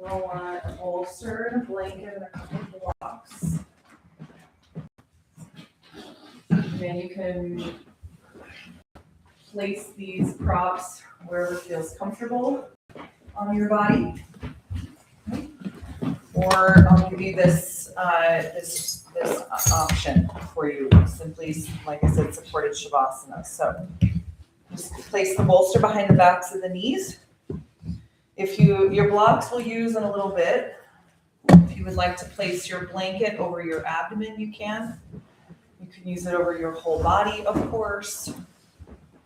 We'll want a bolster and a blanket and a couple of blocks. And then you can place these props wherever feels comfortable on your body. Or I'll give you this option for you. Simply, like I said, supported Shavasana. So just place the bolster behind the backs of the knees. If your blocks we'll use in a little bit. If you would like to place your blanket over your abdomen, you can. You can use it over your whole body, of course,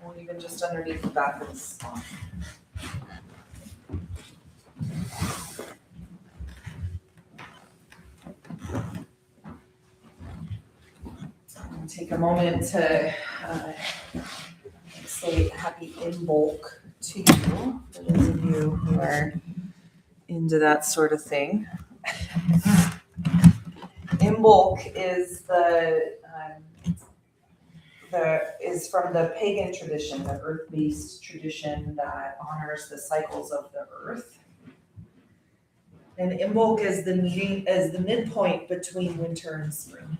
or even just underneath the back of the spine. Take a moment to say happy Imbolc to you, for those of you who are into that sort of thing. Imbolc is is from the pagan tradition, the earth-based tradition that honors the cycles of the earth. And Imbolc is the midpoint between winter and spring.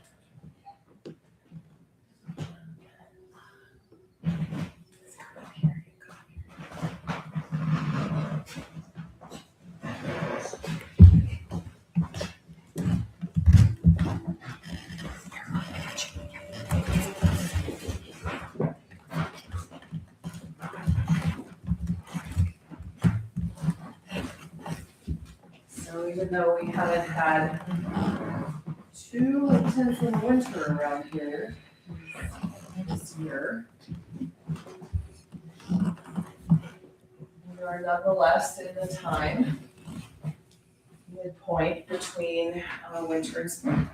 So even though we haven't had too intense in the winter around here this year, we are nonetheless in the time midpoint between winter and spring.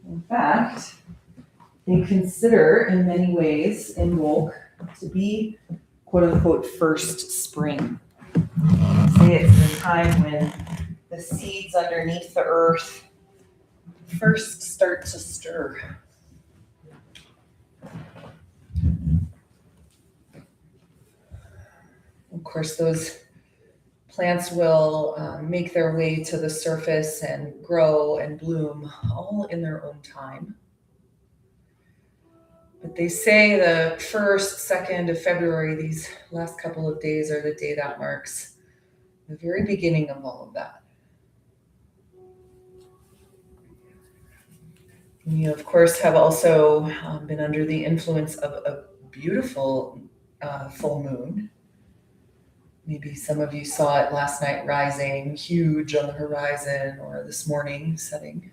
In fact, they consider in many ways Imbolc to be quote unquote first spring. Say it's the time when the seeds underneath the earth first start to stir. Of course, those plants will make their way to the surface and grow and bloom all in their own time. But they say the 1st, 2nd of February, these last couple of days, are the day that marks the very beginning of all of that. We, of course, have also been under the influence of a beautiful full moon. Maybe some of you saw it last night rising huge on the horizon, or this morning setting.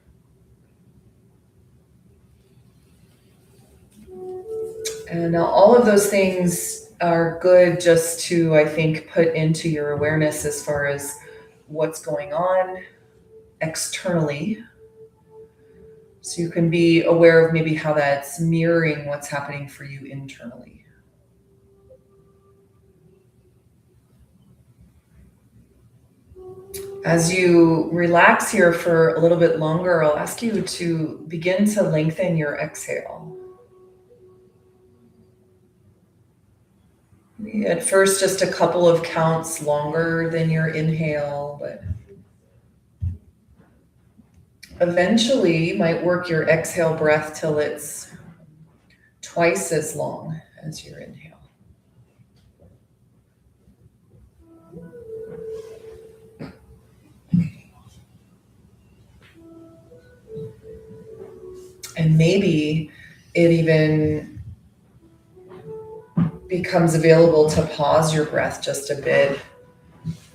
And all of those things are good just to, I think, put into your awareness as far as what's going on externally. So you can be aware of maybe how that's mirroring what's happening for you internally. As you relax here for a little bit longer, I'll ask you to begin to lengthen your exhale. At first, just a couple of counts longer than your inhale, but eventually you might work your exhale breath till it's twice as long as your inhale. And maybe it even becomes available to pause your breath just a bit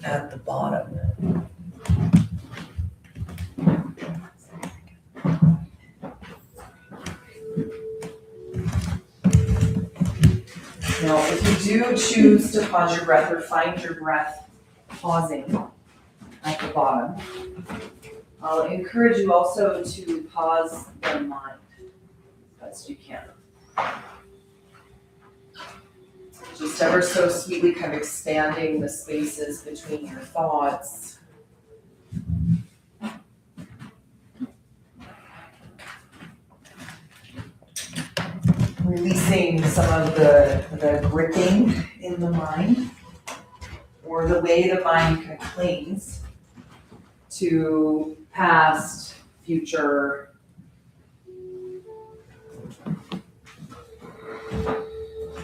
at the bottom. Now, if you do choose to pause your breath or find your breath pausing at the bottom, I'll encourage you also to pause the mind as best you can. Just ever so sweetly kind of expanding the spaces between your thoughts. releasing some of the gripping in the mind, or the way the mind kind of clings to past, future,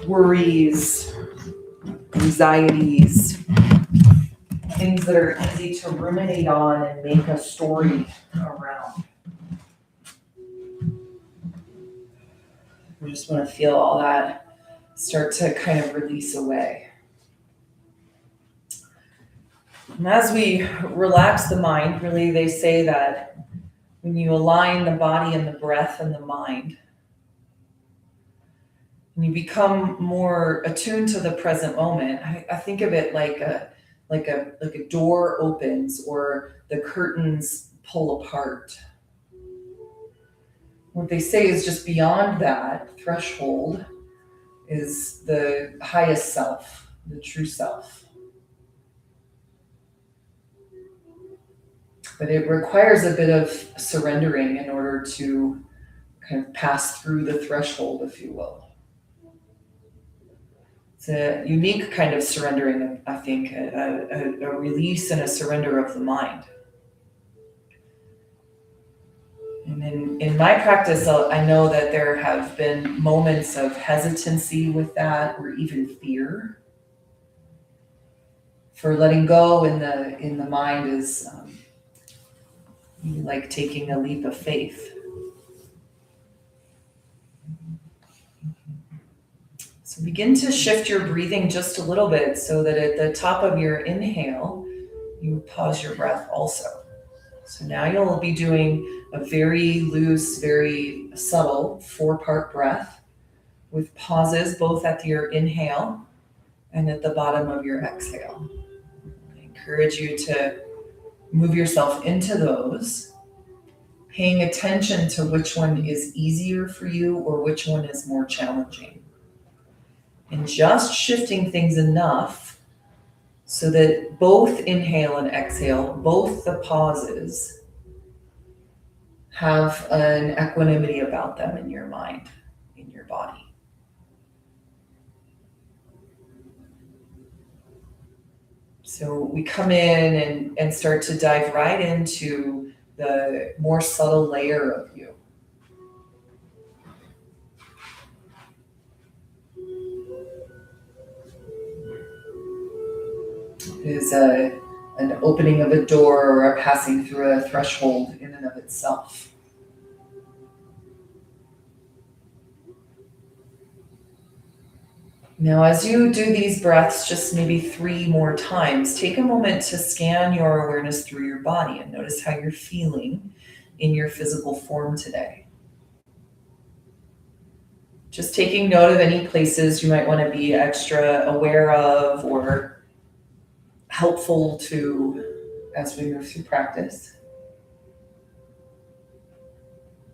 worries, anxieties, things that are easy to ruminate on and make a story around. We just want to feel all that start to kind of release away. And as we relax the mind, really they say that when you align the body and the breath and the mind, and you become more attuned to the present moment, I think of it like a door opens or the curtains pull apart. What they say is just beyond that threshold is the highest self, the true self. But it requires a bit of surrendering in order to kind of pass through the threshold, if you will. It's a unique kind of surrendering, I think, a release and a surrender of the mind. And in my practice, I know that there have been moments of hesitancy with that, or even fear. For letting go in the mind is like taking a leap of faith. So begin to shift your breathing just a little bit so that at the top of your inhale, you pause your breath also. So now you'll be doing a very loose, very subtle 4-part breath with pauses both at your inhale and at the bottom of your exhale. I encourage you to move yourself into those, paying attention to which one is easier for you or which one is more challenging. And just shifting things enough so that both inhale and exhale, both the pauses, have an equanimity about them in your mind, in your body. So we come in and start to dive right into the more subtle layer of you. Is an opening of a door or a passing through a threshold in and of itself. Now, as you do these breaths, just maybe 3 more times, take a moment to scan your awareness through your body and notice how you're feeling in your physical form today. Just taking note of any places you might want to be extra aware of or helpful to as we move through practice.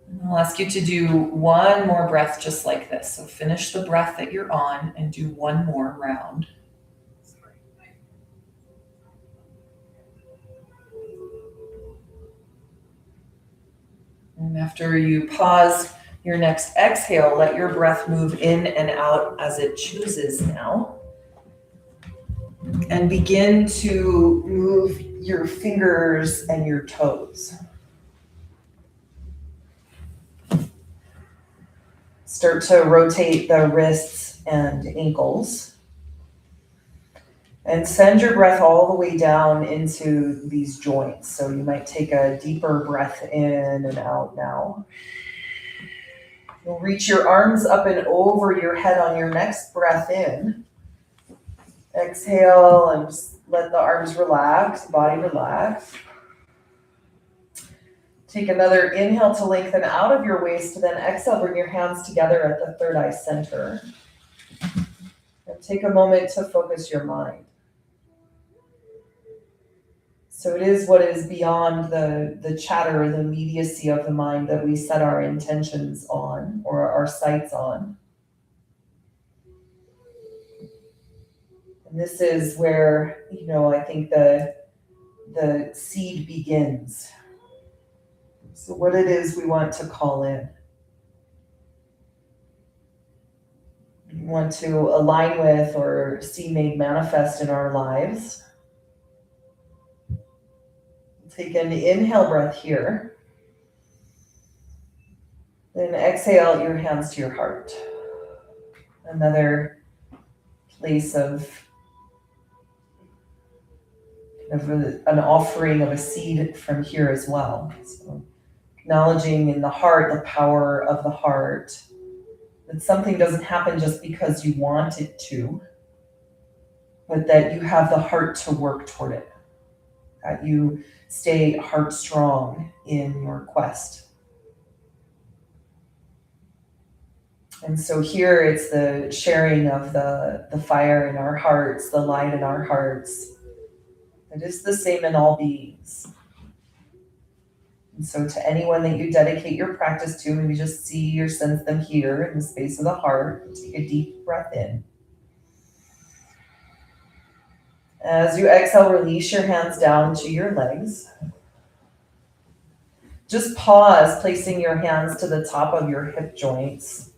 And I'll ask you to do one more breath just like this. So finish the breath that you're on and do one more round. And after you pause your next exhale, let your breath move in and out as it chooses now. And begin to move your fingers and your toes. Start to rotate the wrists and ankles. And send your breath all the way down into these joints. So you might take a deeper breath in and out now. You'll reach your arms up and over your head on your next breath in. Exhale and just let the arms relax, body relax. Take another inhale to lengthen out of your waist, then exhale, bring your hands together at the third eye center. And take a moment to focus your mind. So it is what is beyond the chatter, the immediacy of the mind that we set our intentions on or our sights on. And this is where, I think the seed begins. So what it is we want to call in. we want to align with or see made manifest in our lives. Take an inhale breath here. Then exhale your hands to your heart. Another place of an offering of a seed from here as well. So acknowledging in the heart the power of the heart, that something doesn't happen just because you want it to, but that you have the heart to work toward it, that you stay heart strong in your quest. And so here it's the sharing of the fire in our hearts, the light in our hearts. It is the same in all beings. And so to anyone that you dedicate your practice to, maybe just see or sense them here in the space of the heart. Take a deep breath in. As you exhale, release your hands down to your legs. Just pause, placing your hands to the top of your hip joints.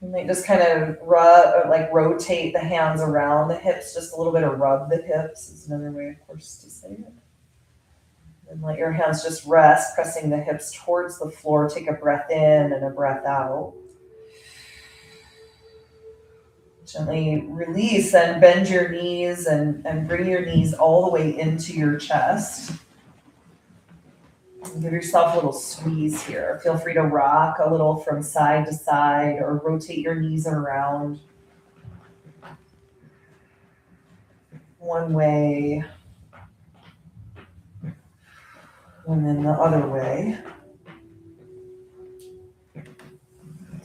You might just kind of rotate the hands around the hips, just a little bit of rub the hips is another way, of course, to say it. And let your hands just rest, pressing the hips towards the floor. Take a breath in and a breath out. Gently release and bend your knees and bring your knees all the way into your chest. And give yourself a little squeeze here. Feel free to rock a little from side to side or rotate your knees around one way and then the other way.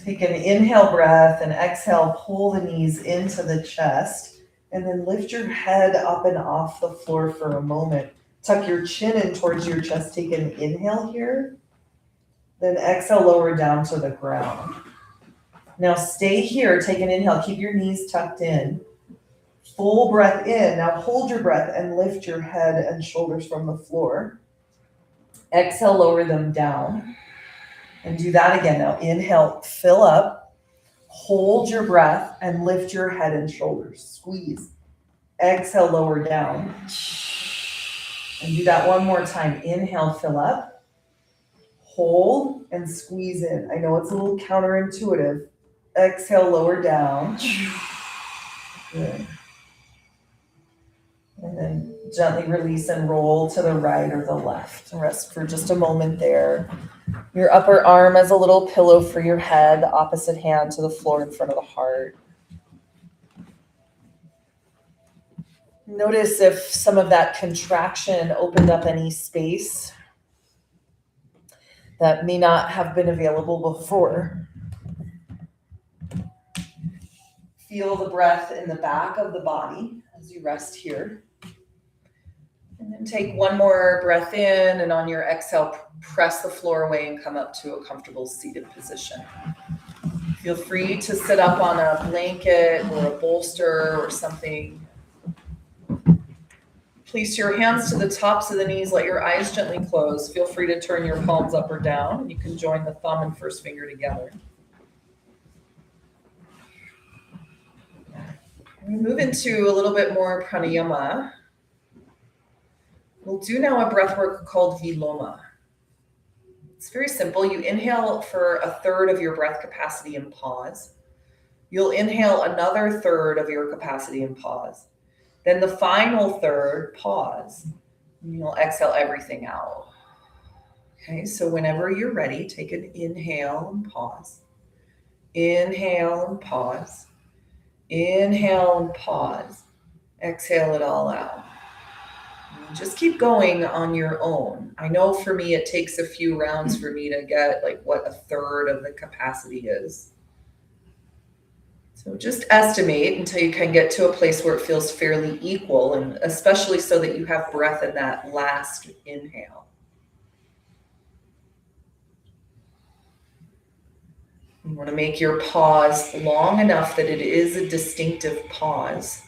Take an inhale breath and exhale, pull the knees into the chest and then lift your head up and off the floor for a moment. Tuck your chin in towards your chest. Take an inhale here. Then exhale, lower down to the ground. Now stay here. Take an inhale. Keep your knees tucked in. Full breath in. Now hold your breath and lift your head and shoulders from the floor. Exhale, lower them down. And do that again. Now inhale, fill up. Hold your breath and lift your head and shoulders. Squeeze. Exhale, lower down. And do that one more time. Inhale, fill up. Hold and squeeze in. I know it's a little counterintuitive. Exhale, lower down. Good. And then gently release and roll to the right or the left. Rest for just a moment there. Your upper arm as a little pillow for your head, the opposite hand to the floor in front of the heart. Notice if some of that contraction opened up any space that may not have been available before. Feel the breath in the back of the body as you rest here. And then take one more breath in, and on your exhale, press the floor away and come up to a comfortable seated position. Feel free to sit up on a blanket or a bolster or something. Place your hands to the tops of the knees. Let your eyes gently close. Feel free to turn your palms up or down. You can join the thumb and first finger together. We move into a little bit more pranayama. We'll do now a breath work called Viloma. It's very simple. You inhale for a third of your breath capacity and pause. You'll inhale another third of your capacity and pause. Then the final third, pause. And you'll exhale everything out. Okay, so whenever you're ready, take an inhale and pause. Inhale and pause. Inhale and pause. Exhale it all out. Just keep going on your own. I know for me, it takes a few rounds for me to get what a third of the capacity is. So just estimate until you can get to a place where it feels fairly equal, and especially so that you have breath in that last inhale. You want to make your pause long enough that it is a distinctive pause,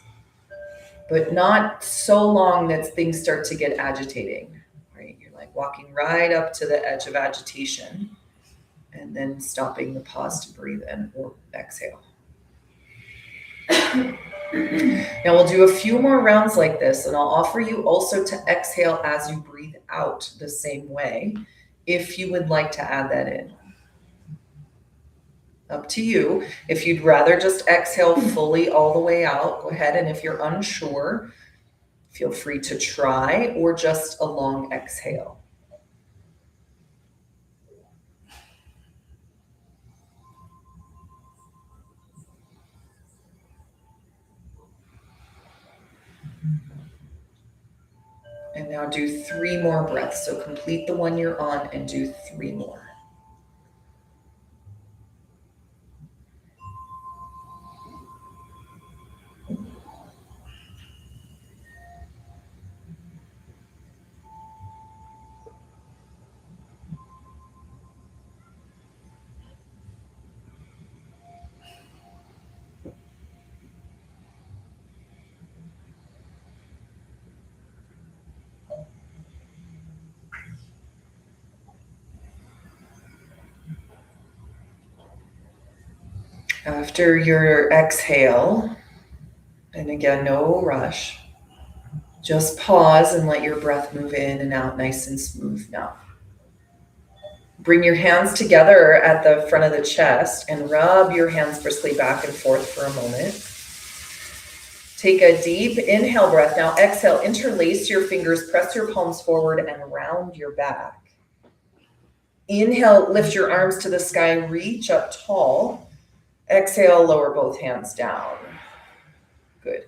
but not so long that things start to get agitating, right? You're like walking right up to the edge of agitation and then stopping the pause to breathe in or exhale. Now we'll do a few more rounds like this, and I'll offer you also to exhale as you breathe out the same way, if you would like to add that in. Up to you. If you'd rather just exhale fully all the way out, go ahead. And if you're unsure, feel free to try or just a long exhale. And now do 3 more breaths. So complete the one you're on and do 3 more. After your exhale, and again, no rush, just pause and let your breath move in and out nice and smooth now. Bring your hands together at the front of the chest and rub your hands briskly back and forth for a moment. Take a deep inhale breath. Now exhale, interlace your fingers, press your palms forward and round your back. Inhale, lift your arms to the sky, reach up tall. Exhale, lower both hands down. Good.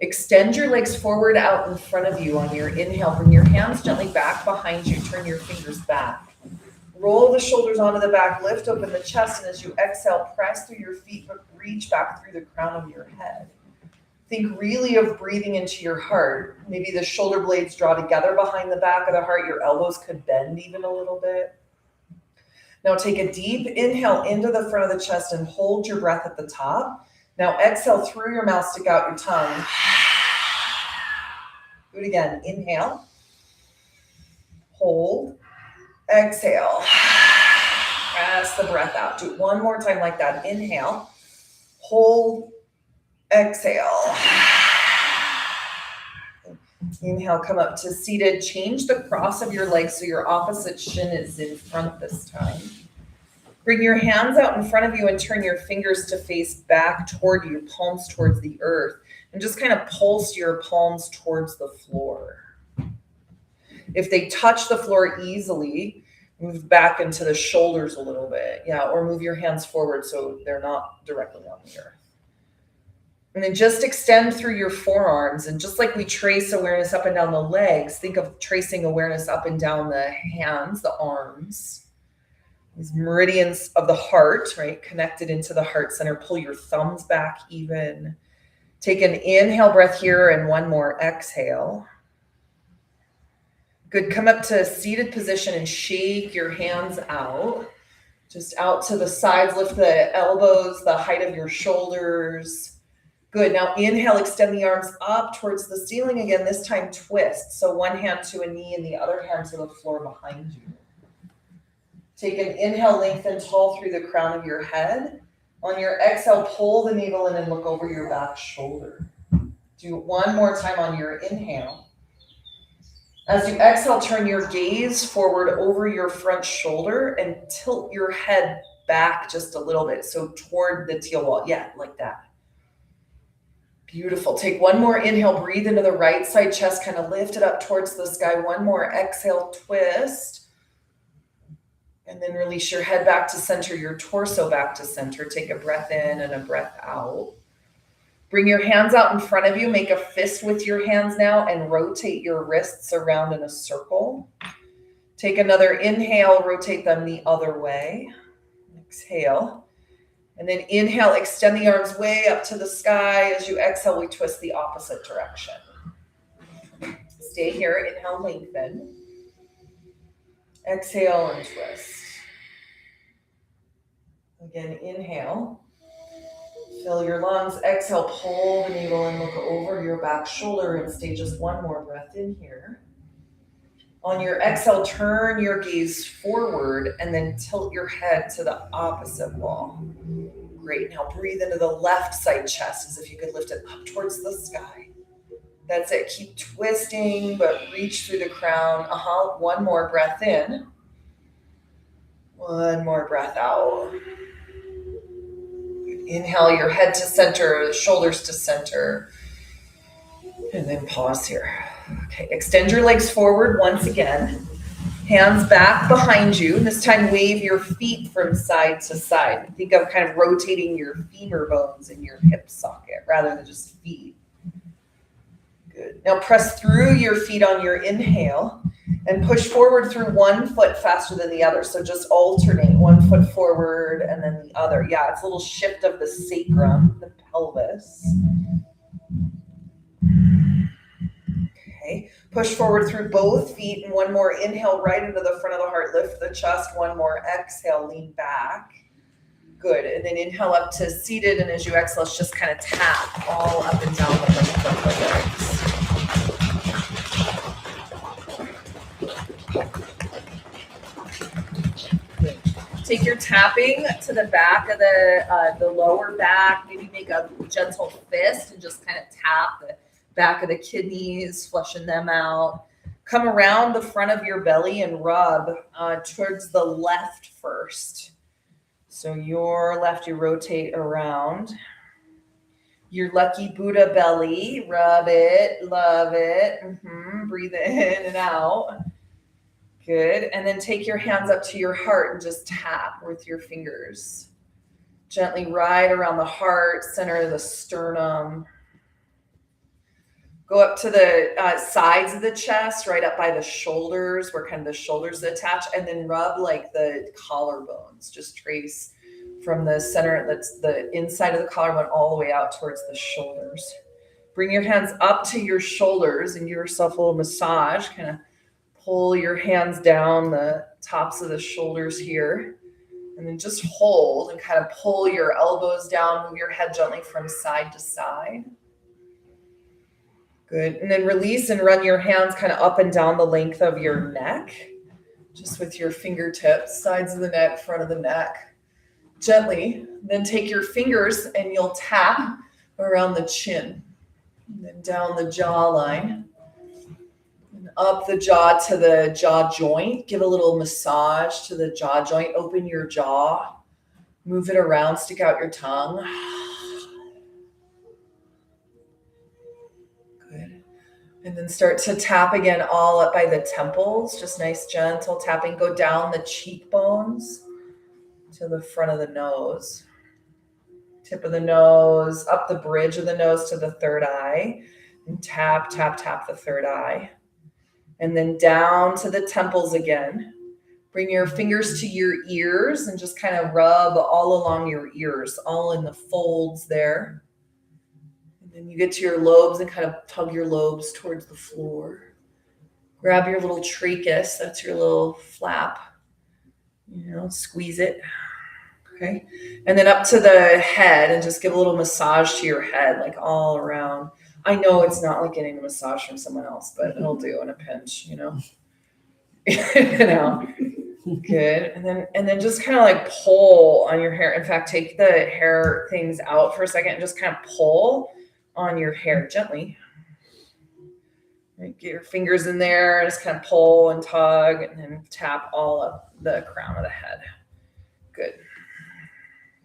Extend your legs forward out in front of you on your inhale. Bring your hands gently back behind you. Turn your fingers back. Roll the shoulders onto the back. Lift open the chest. And as you exhale, press through your feet, but reach back through the crown of your head. Think really of breathing into your heart. Maybe the shoulder blades draw together behind the back of the heart. Your elbows could bend even a little bit. Now take a deep inhale into the front of the chest and hold your breath at the top. Now exhale through your mouth, stick out your tongue. Do it again. Inhale. Hold. Exhale. Press the breath out. Do it one more time like that. Inhale. Hold. Exhale. Inhale, come up to seated. Change the cross of your legs so your opposite shin is in front this time. Bring your hands out in front of you and turn your fingers to face back toward you, palms towards the earth, and just kind of pulse your palms towards the floor. If they touch the floor easily, move back into the shoulders a little bit. Yeah, or move your hands forward so they're not directly on the earth. And then just extend through your forearms. And just like we trace awareness up and down the legs, think of tracing awareness up and down the hands, the arms, these meridians of the heart, right? Connected into the heart center. Pull your thumbs back even. Take an inhale breath here and one more exhale. Good. Come up to a seated position and shake your hands out. Just out to the sides. Lift the elbows, the height of your shoulders. Good. Now inhale, extend the arms up towards the ceiling again. This time twist. So one hand to a knee and the other hand to the floor behind you. Take an inhale, lengthen tall through the crown of your head. On your exhale, pull the navel in and look over your back shoulder. Do it one more time on your inhale. As you exhale, turn your gaze forward over your front shoulder and tilt your head back just a little bit. So toward the teal wall. Yeah, like that. Beautiful. Take one more inhale, breathe into the right side chest, kind of lift it up towards the sky. One more exhale, twist. And then release your head back to center, your torso back to center. Take a breath in and a breath out. Bring your hands out in front of you. Make a fist with your hands now and rotate your wrists around in a circle. Take another inhale, rotate them the other way. Exhale. And then inhale, extend the arms way up to the sky. As you exhale, we twist the opposite direction. Stay here. Inhale, lengthen. Exhale and twist. Again, inhale. Fill your lungs. Exhale, pull the navel and look over your back shoulder and stay just one more breath in here. On your exhale, turn your gaze forward and then tilt your head to the opposite wall. Great. Now breathe into the left side chest as if you could lift it up towards the sky. That's it. Keep twisting, but reach through the crown. One more breath in. One more breath out. Inhale your head to center, shoulders to center. And then pause here. Okay, extend your legs forward once again. Hands back behind you. This time wave your feet from side to side. Think of kind of rotating your femur bones in your hip socket rather than just feet. Good. Now press through your feet on your inhale and push forward through one foot faster than the other. So just alternate one foot forward and then the other. Yeah, it's a little shift of the sacrum, the pelvis. Okay. Push forward through both feet and one more inhale right into the front of the heart. Lift the chest. One more exhale, lean back. Good. And then inhale up to seated. And as you exhale, let's just kind of tap all up and down the length of the legs. Take your tapping to the back of the lower back. Maybe make a gentle fist and just kind of tap the back of the kidneys, flushing them out. Come around the front of your belly and rub towards the left first. So your left, you rotate around. Your lucky Buddha belly, rub it, love it. Breathe in and out. Good. And then take your hands up to your heart and just tap with your fingers. Gently ride around the heart, center of the sternum. Go up to the sides of the chest, right up by the shoulders, where kind of the shoulders attach, and then rub like the collarbones. Just trace from the center, that's the inside of the collarbone, all the way out towards the shoulders. Bring your hands up to your shoulders and give yourself a little massage. Kind of pull your hands down the tops of the shoulders here. And then just hold and kind of pull your elbows down, move your head gently from side to side. Good. And then release and run your hands kind of up and down the length of your neck, just with your fingertips, sides of the neck, front of the neck. Gently. Then take your fingers and you'll tap around the chin. And then down the jawline. And up the jaw to the jaw joint. Give a little massage to the jaw joint. Open your jaw. Move it around. Stick out your tongue. Good. And then start to tap again all up by the temples. Just nice gentle tapping. Go down the cheekbones to the front of the nose. Tip of the nose, up the bridge of the nose to the third eye. And tap, tap, tap the third eye. And then down to the temples again. Bring your fingers to your ears and just kind of rub all along your ears, all in the folds there. And then you get to your lobes and kind of tug your lobes towards the floor. Grab your little trachea, that's your little flap. Squeeze it. Okay. And then up to the head and just give a little massage to your head, like all around. I know it's not like getting a massage from someone else, but it'll do in a pinch, Good. And then just kind of like pull on your hair. In fact, take the hair things out for a second and just kind of pull on your hair gently. Right, get your fingers in there, just kind of pull and tug, and then tap all up the crown of the head. Good.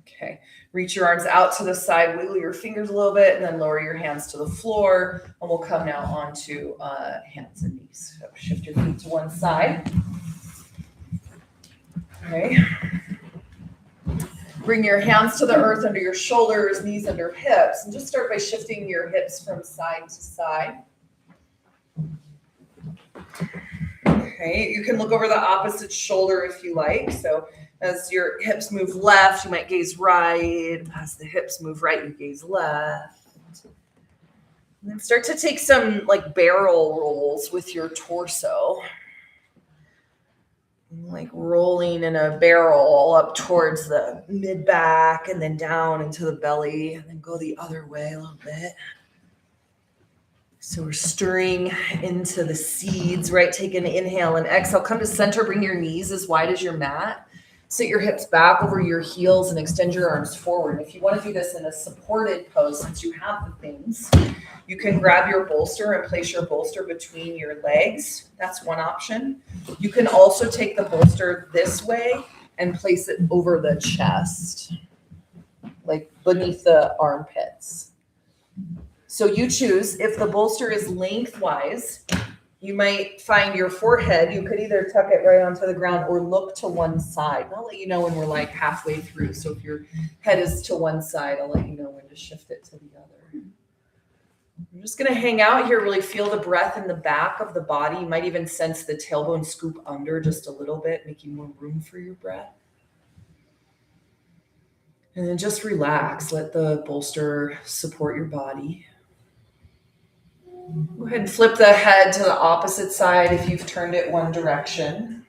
Okay. Reach your arms out to the side, wiggle your fingers a little bit, and then lower your hands to the floor. And we'll come now onto hands and knees. So shift your feet to one side. Okay. Bring your hands to the earth under your shoulders, knees under hips, and just start by shifting your hips from side to side. Okay, you can look over the opposite shoulder if you like. So as your hips move left, you might gaze right. As the hips move right, you gaze left. And then start to take some like barrel rolls with your torso. Like rolling in a barrel all up towards the mid back and then down into the belly, and then go the other way a little bit. So we're stirring into the seeds, right? Take an inhale and exhale. Come to center. Bring your knees as wide as your mat. Sit your hips back over your heels and extend your arms forward. If you want to do this in a supported pose, since you have the things, you can grab your bolster and place your bolster between your legs. That's one option. You can also take the bolster this way and place it over the chest, like beneath the armpits. So you choose. If the bolster is lengthwise, you might find your forehead, you could either tuck it right onto the ground or look to one side. I'll let you know when we're like halfway through. So if your head is to one side, I'll let you know when to shift it to the other. I'm just going to hang out here, really feel the breath in the back of the body. You might even sense the tailbone scoop under just a little bit, making more room for your breath. And then just relax. Let the bolster support your body. Go ahead and flip the head to the opposite side if you've turned it one direction.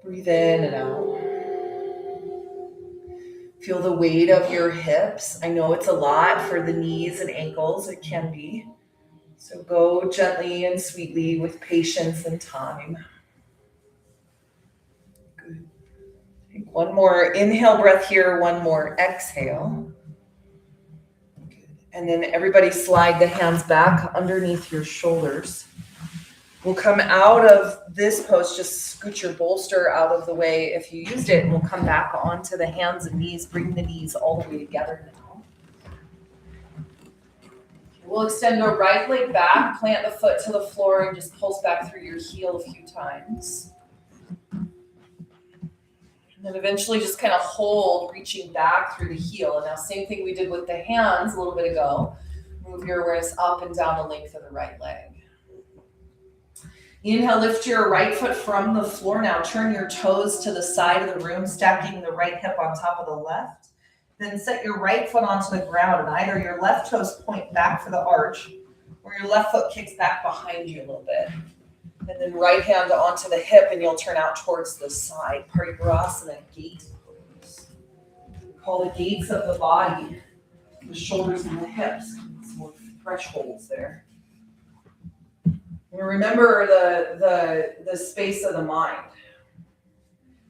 Breathe in and out. Feel the weight of your hips. I know it's a lot for the knees and ankles. It can be. So go gently and sweetly with patience and time. Good. Take one more inhale breath here, one more exhale. And then everybody slide the hands back underneath your shoulders. We'll come out of this pose, just scoot your bolster out of the way if you used it, and we'll come back onto the hands and knees. Bring the knees all the way together now. We'll extend the right leg back, plant the foot to the floor, and just pulse back through your heel a few times. And then eventually just kind of hold, reaching back through the heel. And now same thing we did with the hands a little bit ago. Move your awareness up and down the length of the right leg. Inhale, lift your right foot from the floor. Now turn your toes to the side of the room, stacking the right hip on top of the left. Then set your right foot onto the ground, and either your left toes point back for the arch, or your left foot kicks back behind you a little bit. And then right hand onto the hip, and you'll turn out towards the side. Parivrasana, gate pose. We call the gates of the body, the shoulders and the hips. Some more thresholds there. And remember the space of the mind.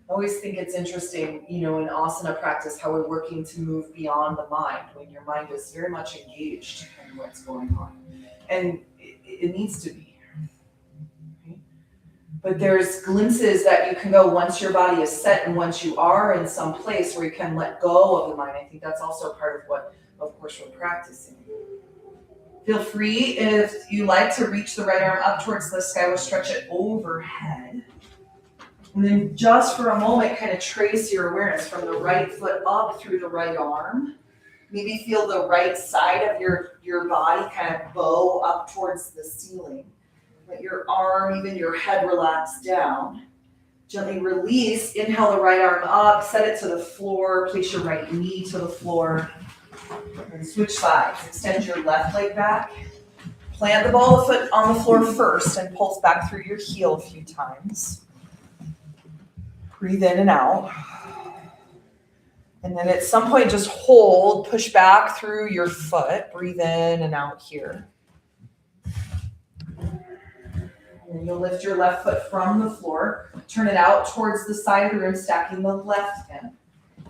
I always think it's interesting, in asana practice, how we're working to move beyond the mind when your mind is very much engaged in what's going on. And it needs to be. But there's glimpses that you can go once your body is set and once you are in some place where you can let go of the mind. I think that's also part of what, of course, we're practicing. Feel free, if you like, to reach the right arm up towards the sky. We'll stretch it overhead. And then just for a moment, kind of trace your awareness from the right foot up through the right arm. Maybe feel the right side of your body kind of bow up towards the ceiling. Let your arm, even your head, relax down. Gently release. Inhale the right arm up. Set it to the floor. Place your right knee to the floor. And switch sides. Extend your left leg back. Plant the ball of the foot on the floor first and pulse back through your heel a few times. Breathe in and out. And then at some point, just hold. Push back through your foot. Breathe in and out here. And you'll lift your left foot from the floor, turn it out towards the side of the room, stacking the left hip.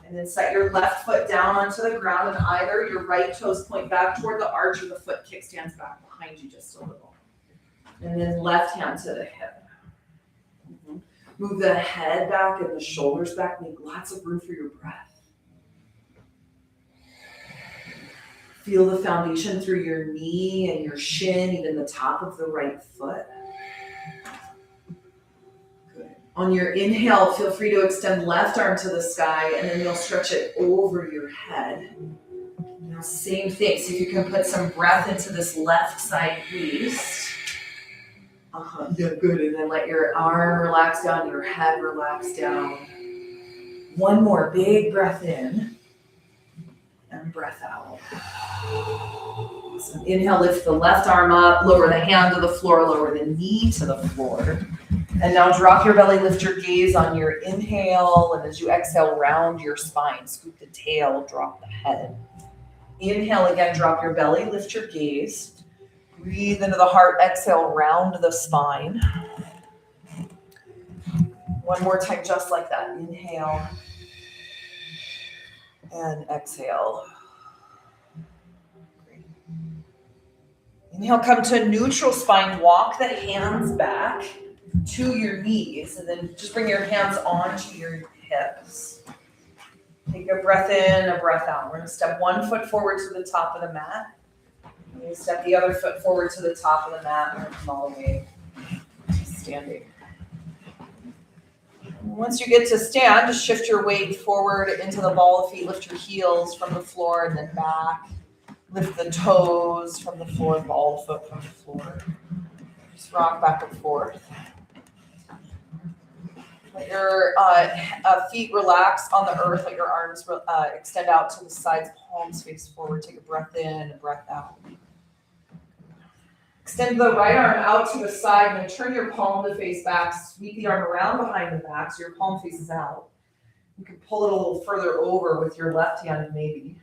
And then set your left foot down onto the ground, and either your right toes point back toward the arch or the foot kickstands back behind you just a little. And then left hand to the hip. Move the head back and the shoulders back. Make lots of room for your breath. Feel the foundation through your knee and your shin, even the top of the right foot. On your inhale, feel free to extend left arm to the sky, and then you'll stretch it over your head. Now, same thing. See if you can put some breath into this left side waist. Yeah, good. And then let your arm relax down, your head relax down. One more big breath in, and breath out. Awesome. Inhale, lift the left arm up, lower the hand to the floor, lower the knee to the floor. And now drop your belly, lift your gaze on your inhale, and as you exhale, round your spine, scoop the tail, drop the head. Inhale again, drop your belly, lift your gaze. Breathe into the heart, exhale, round the spine. One more time, just like that. Inhale and exhale. Great. Inhale, come to a neutral spine. Walk the hands back to your knees, and then just bring your hands onto your hips. Take a breath in, a breath out. We're going to step one foot forward to the top of the mat. We're going to step the other foot forward to the top of the mat and come all the way to standing. Once you get to stand, just shift your weight forward into the ball of feet. Lift your heels from the floor and then back. Lift the toes from the floor, ball of foot from the floor. Just rock back and forth. Let your feet relax on the earth. Let your arms extend out to the sides, palms face forward. Take a breath in, a breath out. Extend the right arm out to the side and then turn your palm to face back. Sweep the arm around behind the back so your palm faces out. You can pull it a little further over with your left hand maybe.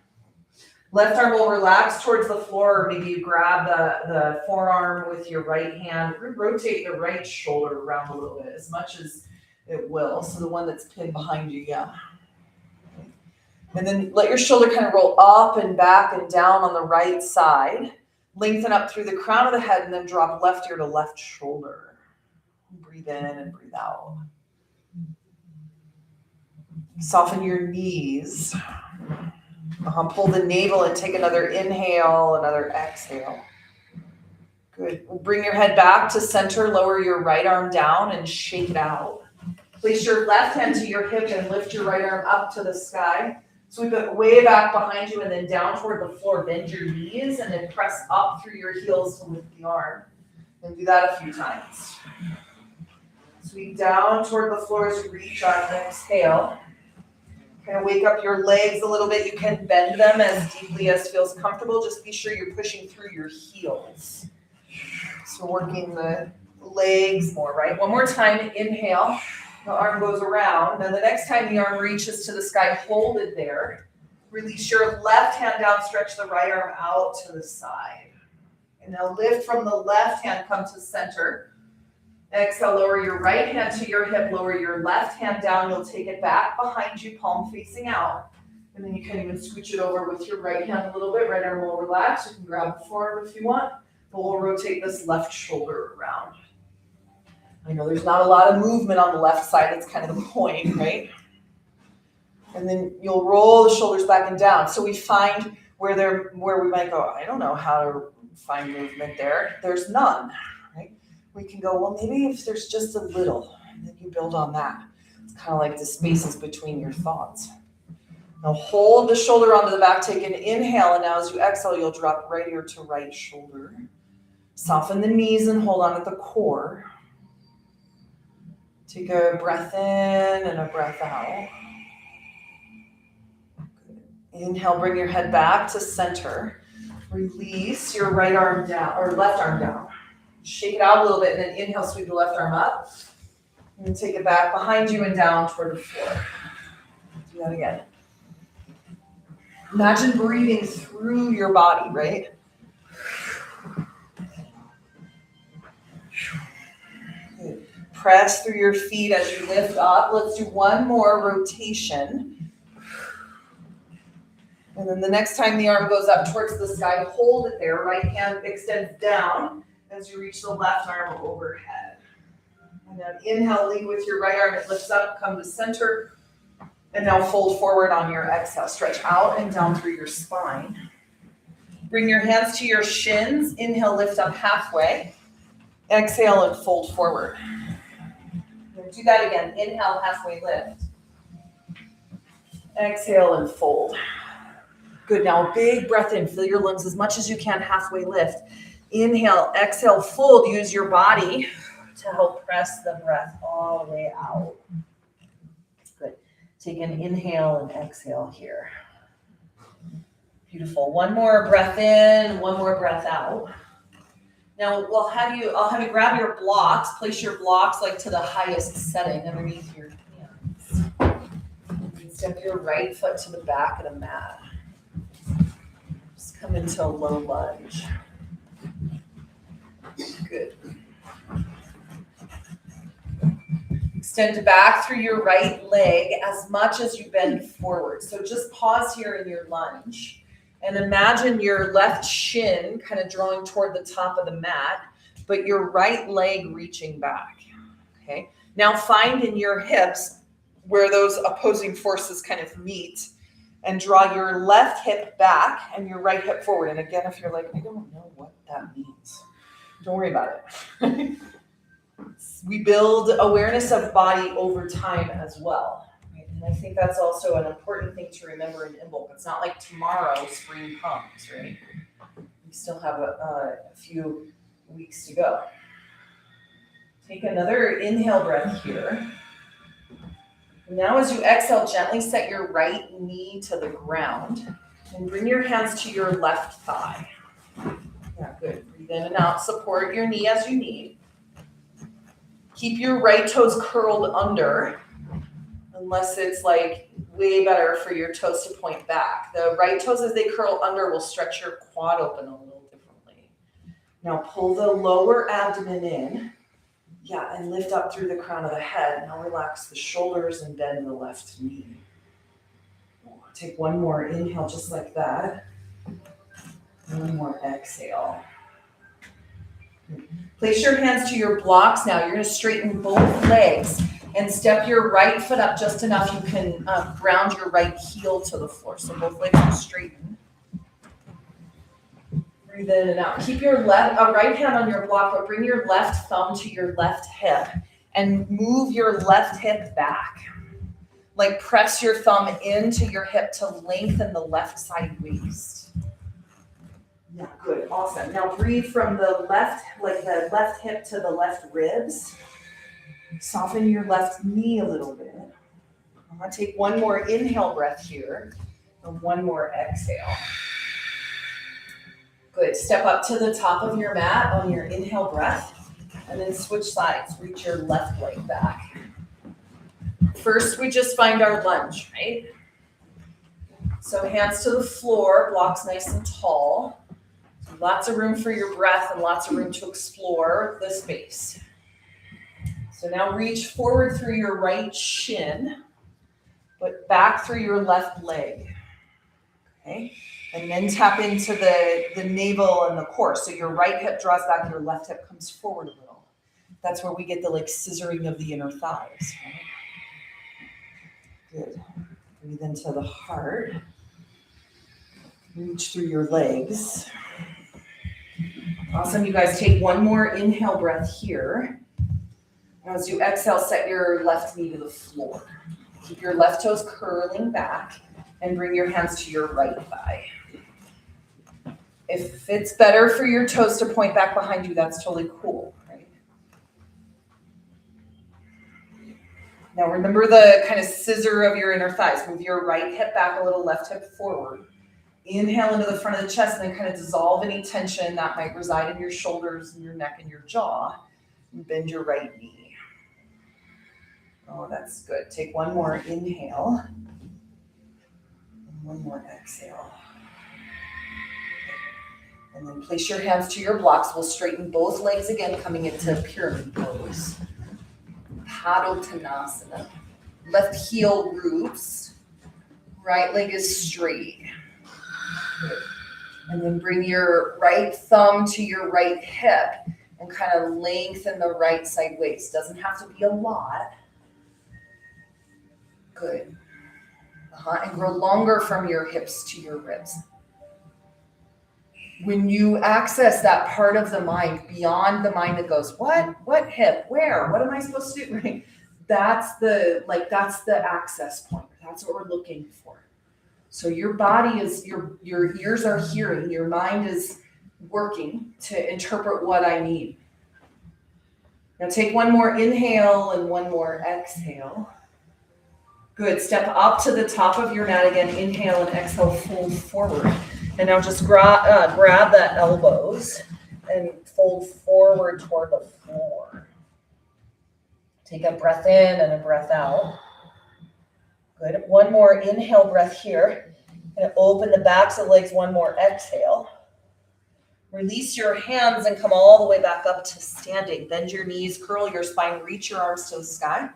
Left arm will relax towards the floor, or maybe you grab the forearm with your right hand. Rotate the right shoulder around a little bit, as much as it will. So the one that's pinned behind you, yeah. And then let your shoulder kind of roll up and back and down on the right side. Lengthen up through the crown of the head and then drop left ear to left shoulder. Breathe in and breathe out. Soften your knees. Pull the navel and take another inhale, another exhale. Good. Bring your head back to center. Lower your right arm down and shake it out. Place your left hand to your hip and lift your right arm up to the sky. Sweep it way back behind you and then down toward the floor. Bend your knees and then press up through your heels to lift the arm. And do that a few times. Sweep down toward the floor as you reach out and exhale. Kind of wake up your legs a little bit. You can bend them as deeply as feels comfortable. Just be sure you're pushing through your heels. So working the legs more, right? One more time, inhale. The arm goes around. Now the next time the arm reaches to the sky, hold it there. Release your left hand down, stretch the right arm out to the side. And now lift from the left hand, come to center. Exhale, lower your right hand to your hip, lower your left hand down. You'll take it back behind you, palm facing out. And then you can even scooch it over with your right hand a little bit. Right arm will relax. You can grab the forearm if you want. But we'll rotate this left shoulder around. I know there's not a lot of movement on the left side. That's kind of the point, right? And then you'll roll the shoulders back and down. So we find where we might go, I don't know how to find movement there. There's none, right? We can go, well, maybe if there's just a little, and then you build on that. It's kind of like the spaces between your thoughts. Now hold the shoulder onto the back, take an inhale, and now as you exhale, you'll drop right ear to right shoulder. Soften the knees and hold on at the core. Take a breath in and a breath out. Good. Inhale, bring your head back to center. Release your right arm down, or left arm down. Shake it out a little bit, and then inhale, sweep the left arm up. And then take it back behind you and down toward the floor. Do that again. Imagine breathing through your body, right? Good. Press through your feet as you lift up. Let's do one more rotation. And then the next time the arm goes up towards the sky, hold it there. Right hand extends down as you reach the left arm overhead. And then inhale, lead with your right arm. It lifts up, come to center. And now fold forward on your exhale. Stretch out and down through your spine. Bring your hands to your shins. Inhale, lift up halfway. Exhale and fold forward. And do that again. Inhale, halfway lift. Exhale and fold. Good. Now big breath in. Fill your lungs as much as you can. Halfway lift. Inhale, exhale, fold. Use your body to help press the breath all the way out. Good. Take an inhale and exhale here. Beautiful. One more breath in, one more breath out. Now I'll have you grab your blocks, place your blocks like to the highest setting underneath your hands. And step your right foot to the back of the mat. Just come into a low lunge. Good. Extend back through your right leg as much as you bend forward. So just pause here in your lunge and imagine your left shin kind of drawing toward the top of the mat, but your right leg reaching back. Okay. Now find in your hips where those opposing forces kind of meet and draw your left hip back and your right hip forward. And again, if you're like, I don't know what that means, don't worry about it. We build awareness of body over time as well. Right? And I think that's also an important thing to remember in Imbolc. It's not like tomorrow spring comes, right? We still have a few weeks to go. Take another inhale breath here. Now as you exhale, gently set your right knee to the ground and bring your hands to your left thigh. Yeah, good. Breathe in and out. Support your knee as you need. Keep your right toes curled under, unless it's like way better for your toes to point back. The right toes as they curl under will stretch your quad open a little differently. Now pull the lower abdomen in. Yeah, and lift up through the crown of the head. Now relax the shoulders and bend the left knee. Take one more inhale just like that. One more exhale. Place your hands to your blocks now. You're going to straighten both legs and step your right foot up just enough you can ground your right heel to the floor. So both legs are straightened. Breathe in and out. Keep your right hand on your block, but bring your left thumb to your left hip and move your left hip back. Like press your thumb into your hip to lengthen the left side waist. Yeah, good, awesome. Now breathe from the left, like the left hip to the left ribs. Soften your left knee a little bit. I'm gonna take one more inhale breath here and one more exhale. Good, step up to the top of your mat on your inhale breath and then switch sides, reach your left leg back. First, we just find our lunge, right? So hands to the floor, blocks nice and tall. Lots of room for your breath and lots of room to explore the space. So now reach forward through your right shin, but back through your left leg. Okay? And then tap into the navel and the core. So your right hip draws back, your left hip comes forward a little. That's where we get the like scissoring of the inner thighs. Right? Good. Breathe into the heart. Reach through your legs. Awesome, you guys take one more inhale breath here. As you exhale, set your left knee to the floor. Keep your left toes curling back and bring your hands to your right thigh. If it's better for your toes to point back behind you, that's totally cool, right? Now remember the kind of scissor of your inner thighs. Move your right hip back a little, left hip forward. Inhale into the front of the chest and then kind of dissolve any tension that might reside in your shoulders and your neck and your jaw. And bend your right knee. Oh, that's good. Take one more inhale. And one more exhale. And then place your hands to your blocks. We'll straighten both legs again, coming into pyramid pose. Padottanasana. Left heel roots. Right leg is straight. Good. And then bring your right thumb to your right hip and kind of lengthen the right side waist. Doesn't have to be a lot. Good. And grow longer from your hips to your ribs. When you access that part of the mind beyond the mind that goes, what hip, where, what am I supposed to do? Right? That's the access point. That's what we're looking for. So your body is, your ears are hearing, your mind is working to interpret what I need. Now take one more inhale and one more exhale. Good, step up to the top of your mat again, inhale and exhale, fold forward. And now just grab the elbows and fold forward toward the floor. Take a breath in and a breath out. Good. One more inhale breath here. And open the backs of the legs. One more exhale. Release your hands and come all the way back up to standing. Bend your knees, curl your spine, reach your arms to the sky.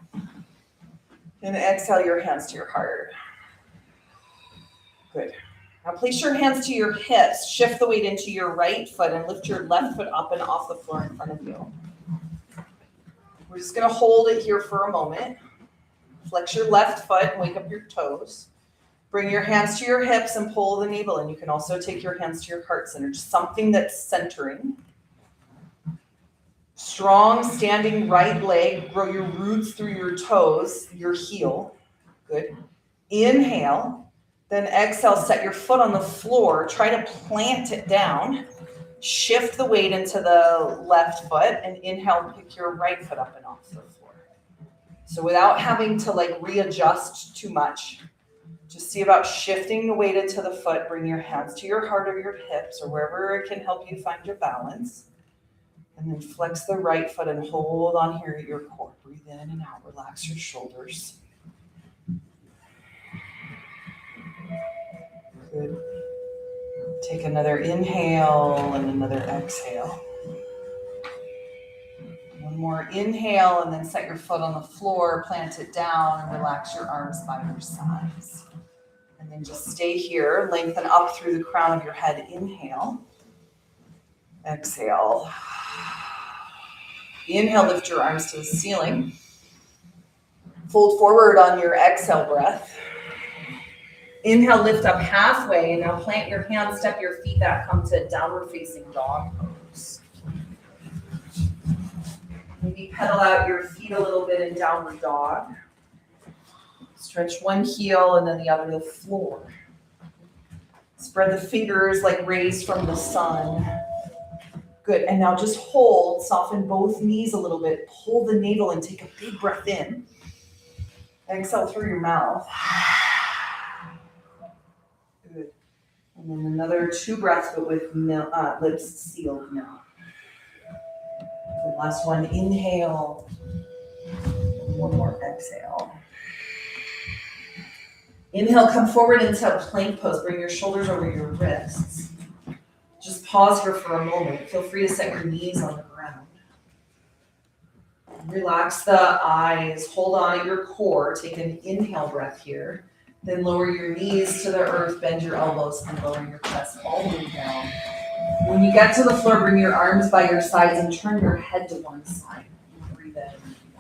And exhale your hands to your heart. Good. Now place your hands to your hips. Shift the weight into your right foot and lift your left foot up and off the floor in front of you. We're just going to hold it here for a moment. Flex your left foot and wake up your toes. Bring your hands to your hips and pull the navel in. You can also take your hands to your heart center, just something that's centering. Strong standing right leg. Grow your roots through your toes, your heel. Good. Inhale. Then exhale, set your foot on the floor. Try to plant it down. Shift the weight into the left foot and inhale, pick your right foot up and off the floor. So without having to readjust too much, just see about shifting the weight into the foot. Bring your hands to your heart or your hips or wherever it can help you find your balance. And then flex the right foot and hold on here at your core. Breathe in and out. Relax your shoulders. Good. Take another inhale and another exhale. One more inhale and then set your foot on the floor, plant it down and relax your arms by your sides. And then just stay here, lengthen up through the crown of your head. Inhale. Exhale. Inhale, lift your arms to the ceiling. Fold forward on your exhale breath. Inhale, lift up halfway, and now plant your hands, step your feet back, come to downward facing dog pose. Maybe pedal out your feet a little bit in downward dog. Stretch one heel and then the other to the floor. Spread the fingers like rays from the sun. Good, and now just hold, soften both knees a little bit, pull the navel and take a big breath in. Exhale through your mouth. Good. And then another 2 breaths, but with lips sealed now. The last one, inhale. One more exhale. Inhale, come forward into a plank pose. Bring your shoulders over your wrists. Just pause here for a moment. Feel free to set your knees on the ground. Relax the eyes. Hold on at your core. Take an inhale breath here. Then lower your knees to the earth. Bend your elbows and lower your chest all the way down. When you get to the floor, bring your arms by your sides and turn your head to one side. Breathe in and breathe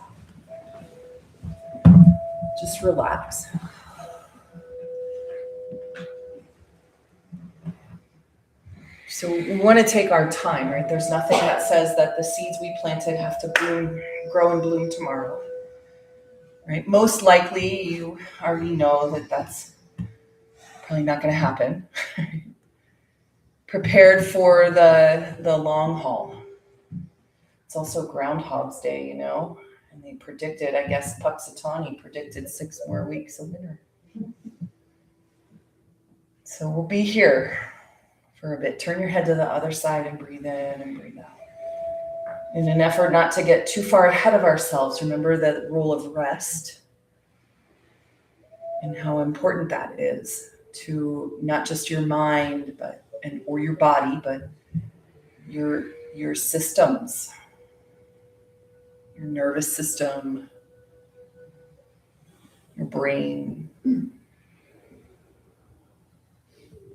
out. Just relax. So we want to take our time, right? There's nothing that says that the seeds we planted have to grow and bloom tomorrow, right? Most likely you already know that that's probably not going to happen. Prepared for the long haul. It's also Groundhog's Day, and they predicted, I guess Puxatawny predicted 6 more weeks of winter. So we'll be here for a bit. Turn your head to the other side and breathe in and breathe out. In an effort not to get too far ahead of ourselves, remember the rule of rest and how important that is to not just your mind or your body, but your systems, your nervous system, your brain.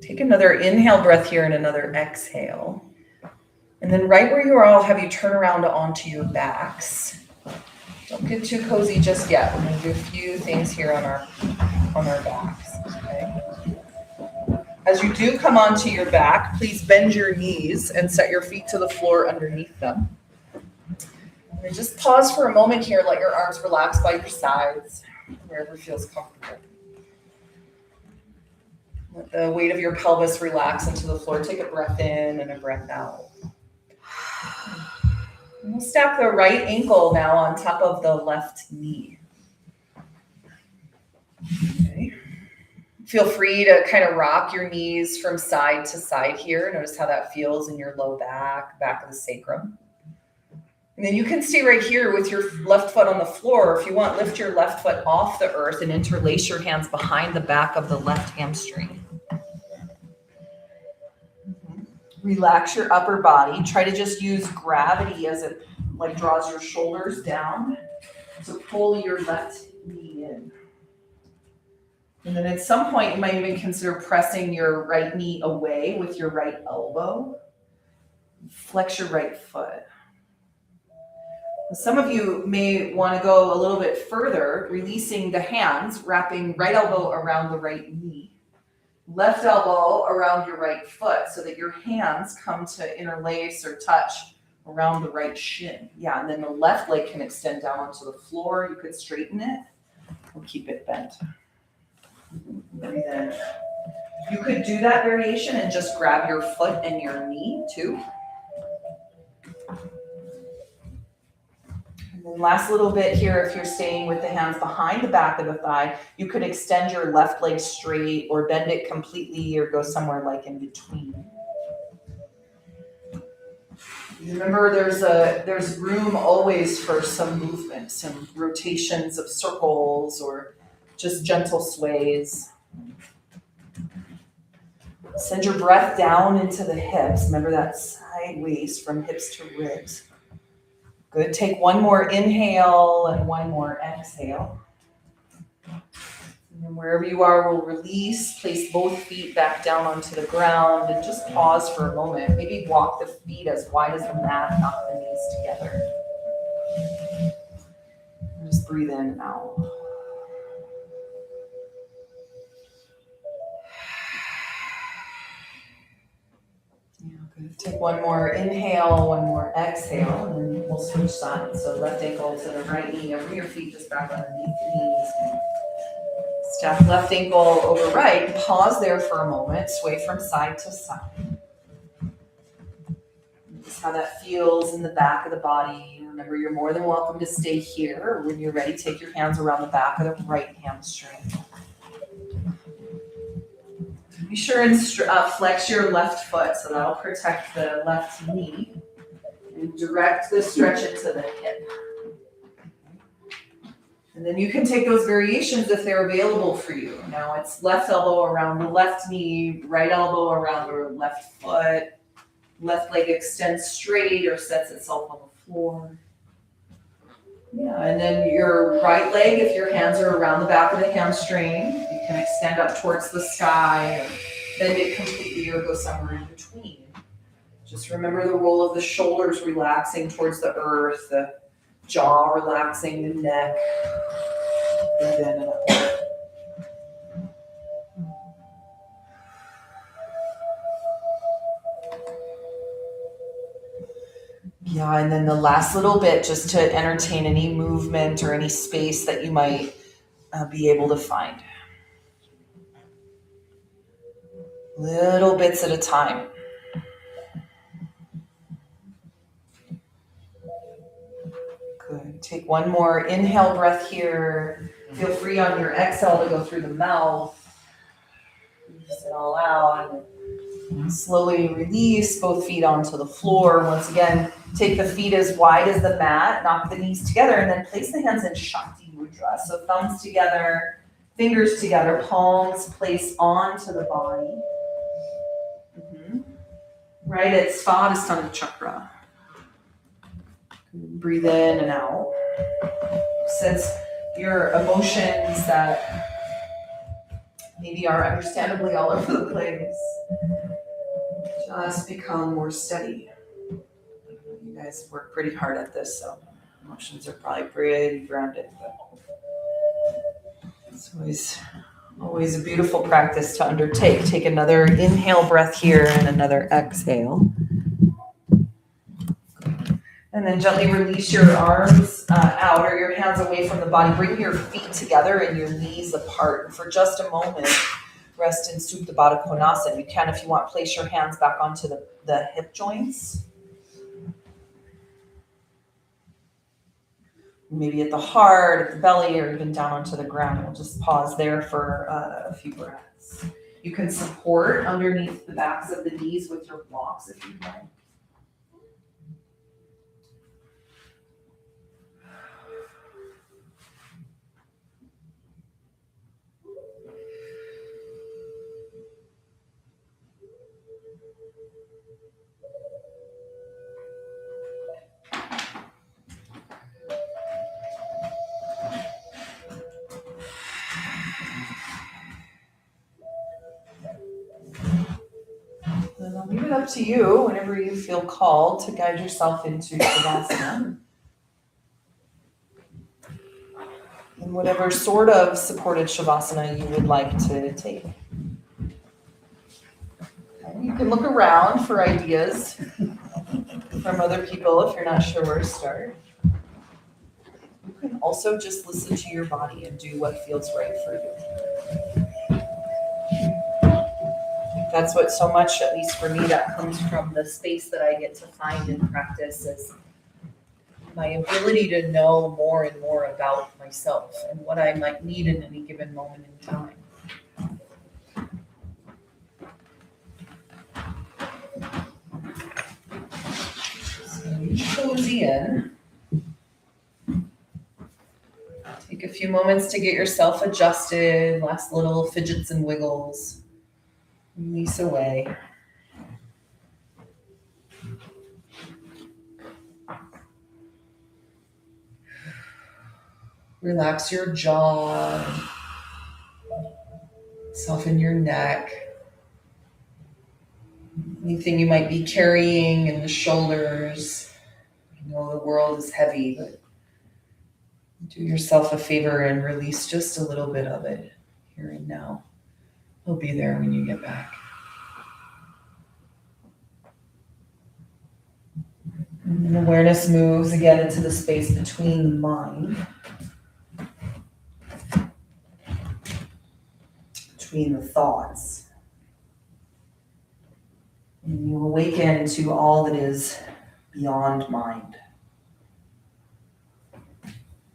Take another inhale breath here and another exhale. And then right where you are, I'll have you turn around onto your backs. Don't get too cozy just yet. We're going to do a few things here on our backs. Okay? As you do come onto your back, please bend your knees and set your feet to the floor underneath them. And then just pause for a moment here. Let your arms relax by your sides, wherever feels comfortable. Let the weight of your pelvis relax into the floor. Take a breath in and a breath out. And we'll stack the right ankle now on top of the left knee. Okay. Feel free to kind of rock your knees from side to side here. Notice how that feels in your low back of the sacrum. And then you can stay right here with your left foot on the floor. If you want, lift your left foot off the earth and interlace your hands behind the back of the left hamstring. Relax your upper body. Try to just use gravity as it like draws your shoulders down to pull your left knee in. And then at some point, you might even consider pressing your right knee away with your right elbow. Flex your right foot. Some of you may want to go a little bit further, releasing the hands, wrapping right elbow around the right knee, left elbow around your right foot so that your hands come to interlace or touch around the right shin. Yeah, and then the left leg can extend down onto the floor. You could straighten it or keep it bent. Breathe in. You could do that variation and just grab your foot and your knee too. And then last little bit here, if you're staying with the hands behind the back of the thigh, you could extend your left leg straight or bend it completely or go somewhere like in between. Remember, there's room always for some movement, some rotations of circles or just gentle sways. Send your breath down into the hips. Remember that sideways from hips to ribs. Good. Take one more inhale and one more exhale. And then wherever you are, we'll release. Place both feet back down onto the ground and just pause for a moment. Maybe walk the feet as wide as the mat, knock the knees together. And just breathe in and out. Yeah, good. Take one more inhale, one more exhale, and then we'll switch sides. So left ankle to the right knee, over your feet just back underneath the knees. Step left ankle over right. Pause there for a moment. Sway from side to side. Notice how that feels in the back of the body. Remember, you're more than welcome to stay here. When you're ready, take your hands around the back of the right hamstring. Be sure and flex your left foot, so that'll protect the left knee. And direct the stretch into the hip. And then you can take those variations if they're available for you. Now it's left elbow around the left knee, right elbow around the left foot, left leg extends straight or sets itself on the floor. Yeah, and then your right leg, if your hands are around the back of the hamstring, you can extend up towards the sky or bend it completely or go somewhere in between. Just remember the role of the shoulders relaxing towards the earth, the jaw relaxing, the neck. Breathe in and out. Yeah, and then the last little bit, just to entertain any movement or any space that you might be able to find. Little bits at a time. Good. Take one more inhale breath here. Feel free on your exhale to go through the mouth. Release it all out. And slowly release both feet onto the floor. Once again, take the feet as wide as the mat, knock the knees together, and then place the hands in Shakti Mudra. So thumbs together, fingers together, palms placed onto the body. Right at Svadhisthana chakra. Breathe in and out. Sense your emotions that maybe are understandably all over the place. Just become more steady. You guys work pretty hard at this, so emotions are probably pretty grounded. But it's always a beautiful practice to undertake. Take another inhale breath here and another exhale. And then gently release your arms out or your hands away from the body. Bring your feet together and your knees apart. And for just a moment, rest in Supta Baddha Konasana. You can, if you want, place your hands back onto the hip joints. Maybe at the heart, at the belly, or even down onto the ground. We'll just pause there for a few breaths. You can support underneath the backs of the knees with your blocks if you'd like. And I'll leave it up to you whenever you feel called to guide yourself into Shavasana. And whatever sort of supported Shavasana you would like to take. Okay, you can look around for ideas from other people if you're not sure where to start. You can also just listen to your body and do what feels right for you. That's what so much, at least for me, that comes from the space that I get to find in practice is my ability to know more and more about myself and what I might need in any given moment in time. So you cozy in. Take a few moments to get yourself adjusted, last little fidgets and wiggles. Release away. Relax your jaw. Soften your neck. Anything you might be carrying in the shoulders. I know the world is heavy, but do yourself a favor and release just a little bit of it here and now. He'll be there when you get back. And awareness moves again into the space between the mind, between the thoughts. And you awaken to all that is beyond mind,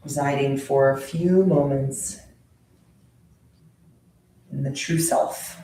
residing for a few moments in the true self.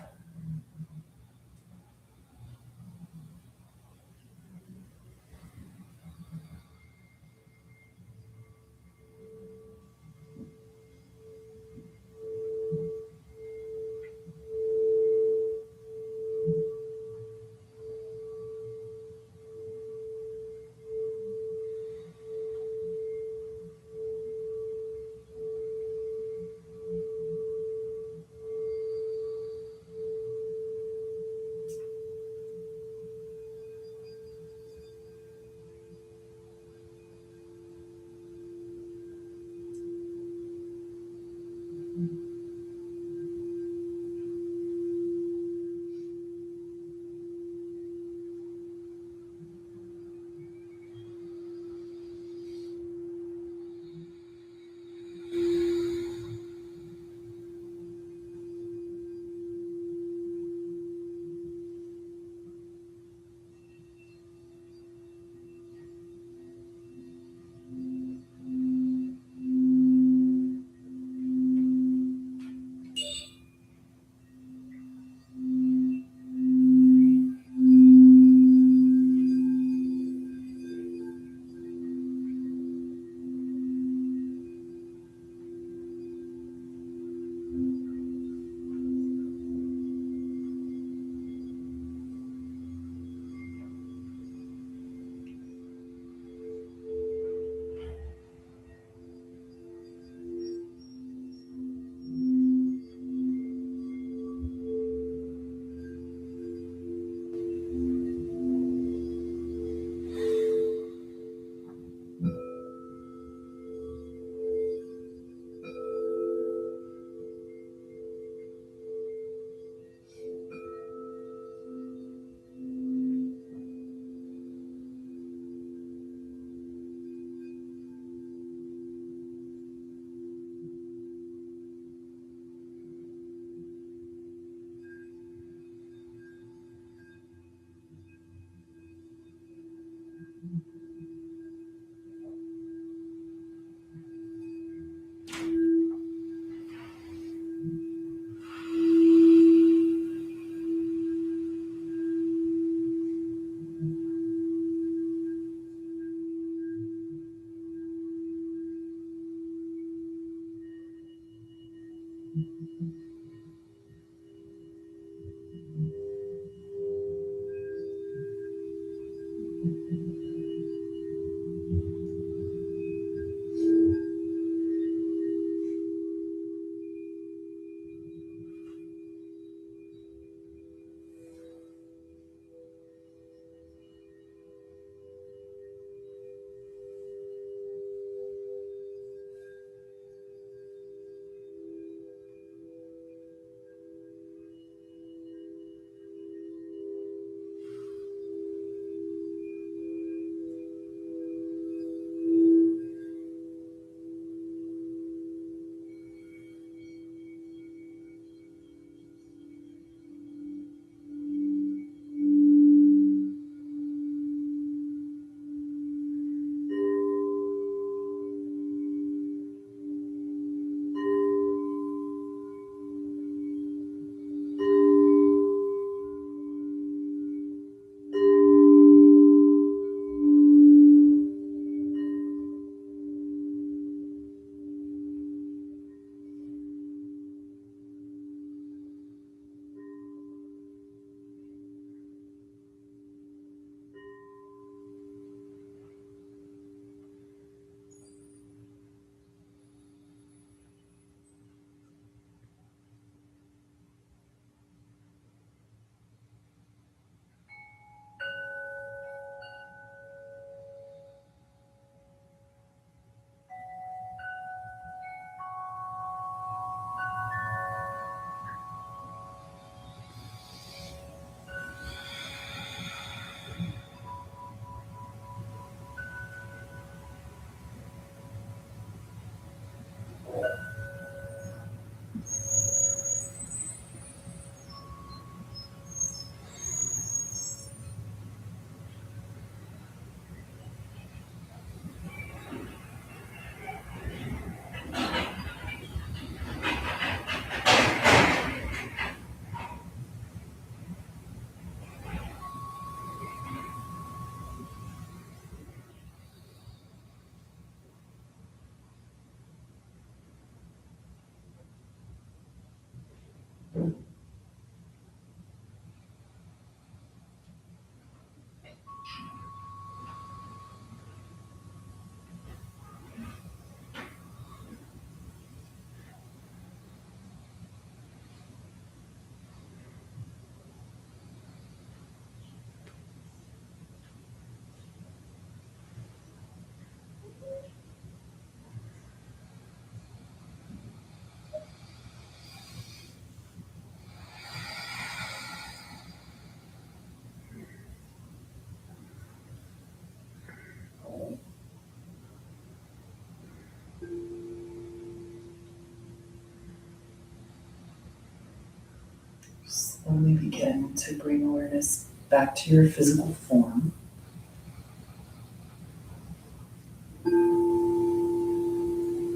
Slowly begin to bring awareness back to your physical form.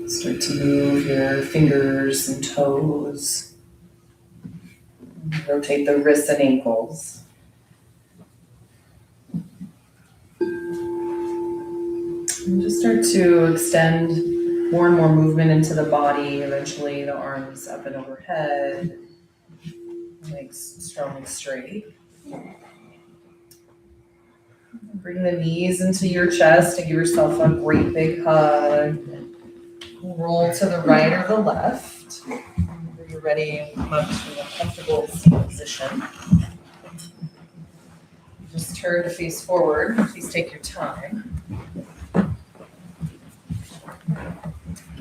Start to move your fingers and toes. Rotate the wrists and ankles. And just start to extend more and more movement into the body. Eventually the arms up and overhead. Legs strong and straight. Bring the knees into your chest and give yourself a great big hug. Roll to the right or the left. Whenever you're ready, come up to a comfortable seated position. Just turn to face forward. Please take your time.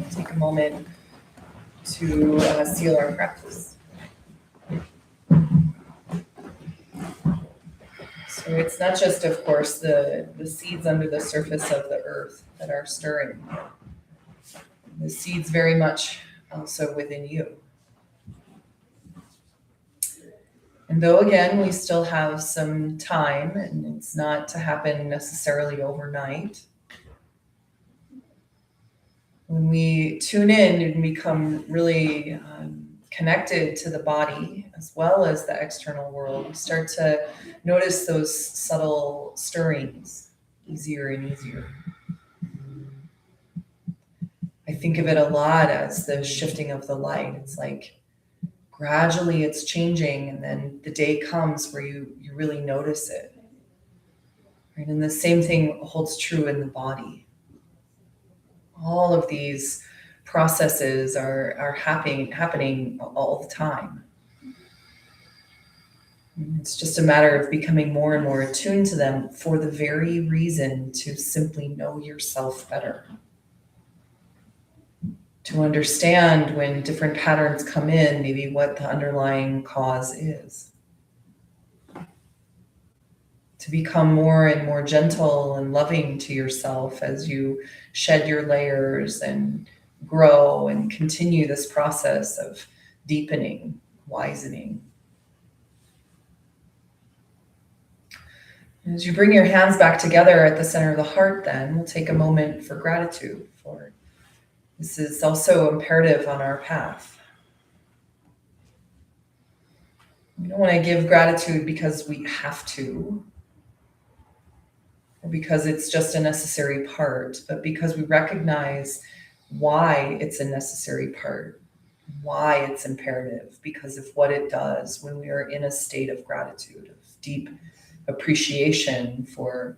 Take a moment to seal our practice. So it's not just, of course, the seeds under the surface of the earth that are stirring. The seeds very much also within you. And though, again, we still have some time, and it's not to happen necessarily overnight, when we tune in and become really connected to the body as well as the external world, we start to notice those subtle stirrings easier and easier. I think of it a lot as the shifting of the light. It's like gradually it's changing, and then the day comes where you really notice it. Right? And the same thing holds true in the body. All of these processes are happening all the time. It's just a matter of becoming more and more attuned to them for the very reason to simply know yourself better. To understand when different patterns come in, maybe what the underlying cause is. To become more and more gentle and loving to yourself as you shed your layers and grow and continue this process of deepening, wisening. As you bring your hands back together at the center of the heart, then we'll take a moment for gratitude. For this is also imperative on our path. We don't want to give gratitude because we have to, or because it's just a necessary part, but because we recognize why it's a necessary part, why it's imperative, because of what it does when we are in a state of gratitude, of deep appreciation for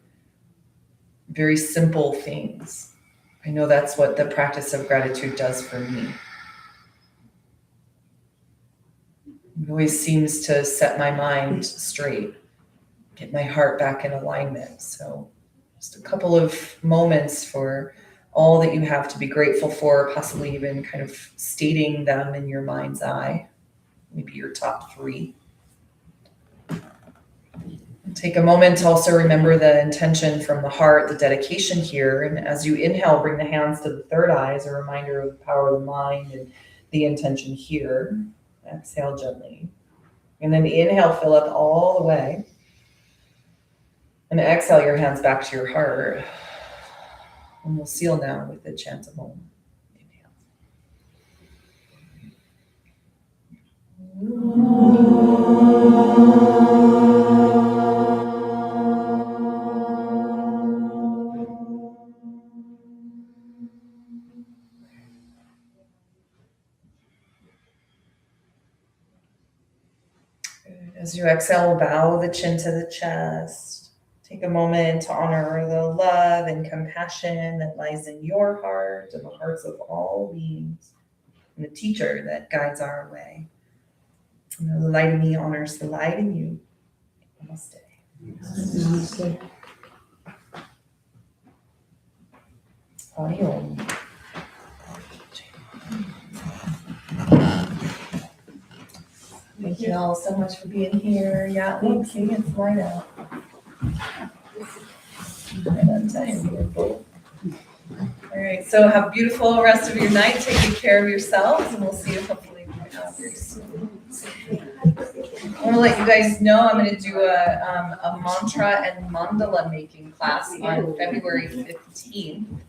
very simple things. I know that's what the practice of gratitude does for me. It always seems to set my mind straight, get my heart back in alignment. So just a couple of moments for all that you have to be grateful for, possibly even kind of stating them in your mind's eye, maybe your top 3. Take a moment to also remember the intention from the heart, the dedication here. And as you inhale, bring the hands to the third eye as a reminder of the power of the mind and the intention here. Exhale gently. And then inhale, fill up all the way. And exhale your hands back to your heart. And we'll seal now with the chant of Om. As you exhale, bow the chin to the chest. Take a moment to honor the love and compassion that lies in your heart and the hearts of all beings, and the teacher that guides our way. And the light in me honors the light in you. Namaste. Namaste. Om. Thank you all so much for being here. Yeah, thank you. It's light out. Right on time. All right, so have a beautiful rest of your night. Take good care of yourselves, and we'll see you hopefully very soon. I want to let you guys know I'm going to do a mantra and mandala making class on February 15th.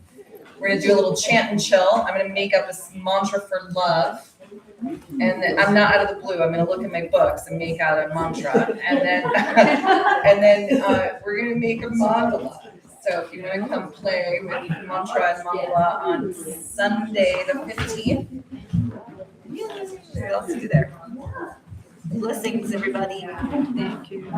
We're going to do a little chant and chill. I'm going to make up a mantra for love. And I'm not out of the blue. I'm going to look in my books and make out a mantra. And then we're going to make a mandala. So if you want to come play with mantra and mandala on Sunday the 15th, I'll see you there. Blessings, everybody. Thank you.